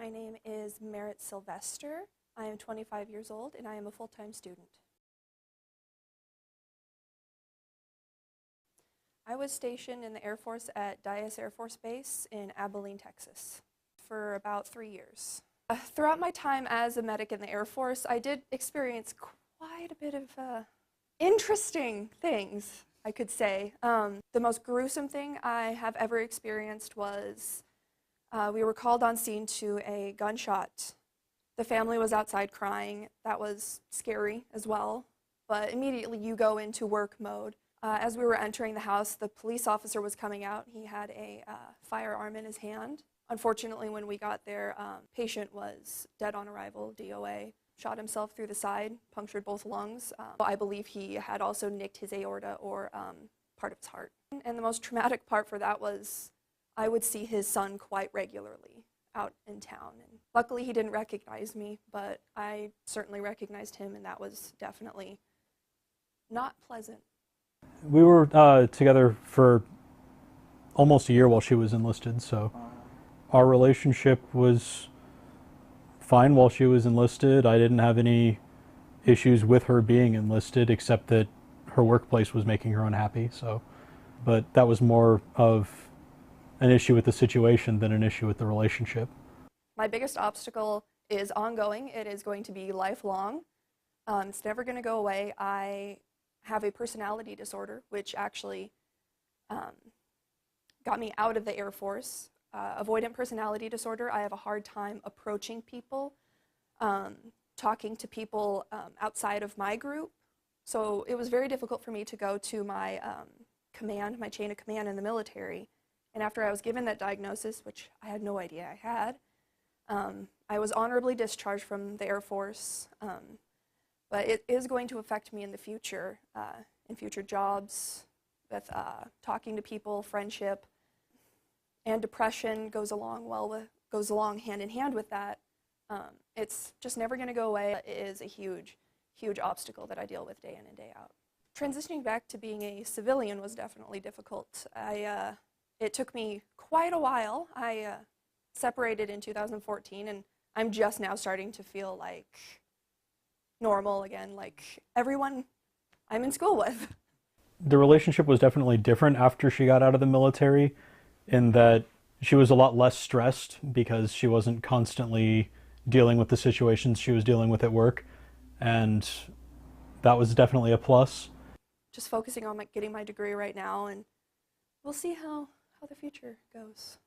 My name is Merritt Sylvester. I am 25 years old and I am a full-time student. I was stationed in the Air Force at Dyess Air Force Base in Abilene, Texas for about 3 years. Throughout my time as a medic in the Air Force, I did experience quite a bit of interesting things, I could say. The most gruesome thing I have ever experienced was we were called on scene to a gunshot. The family was outside crying. That was scary as well, but immediately you go into work mode. As we were entering the house, the police officer was coming out. He had a firearm in his hand. Unfortunately, when we got there, patient was dead on arrival, DOA. Shot himself through the side, punctured both lungs. I believe he had also nicked his aorta or part of his heart. And the most traumatic part for that was I would see his son quite regularly out in town. And luckily he didn't recognize me, but I certainly recognized him, and that was definitely not pleasant. We were together for almost a year while she was enlisted, so our relationship was fine while she was enlisted. I didn't have any issues with her being enlisted, except that her workplace was making her unhappy. But that was more of an issue with the situation than an issue with the relationship. My biggest obstacle is ongoing. It is going to be lifelong. It's never going to go away. I have a personality disorder, which actually got me out of the Air Force. Avoidant personality disorder. I have a hard time approaching people, talking to people outside of my group. So it was very difficult for me to go to my command, my chain of command in the military. And after I was given that diagnosis, which I had no idea I had, I was honorably discharged from the Air Force. But it is going to affect me in the future, in future jobs, with talking to people, friendship. And depression goes along hand in hand with that. It's just never going to go away. It is a huge, huge obstacle that I deal with day in and day out. Transitioning back to being a civilian was definitely difficult. It took me quite a while. I separated in 2014, and I'm just now starting to feel like normal again, like everyone I'm in school with. The relationship was definitely different after she got out of the military, in that she was a lot less stressed because she wasn't constantly dealing with the situations she was dealing with at work, and that was definitely a plus. Just focusing on getting my degree right now, and we'll see how the future goes.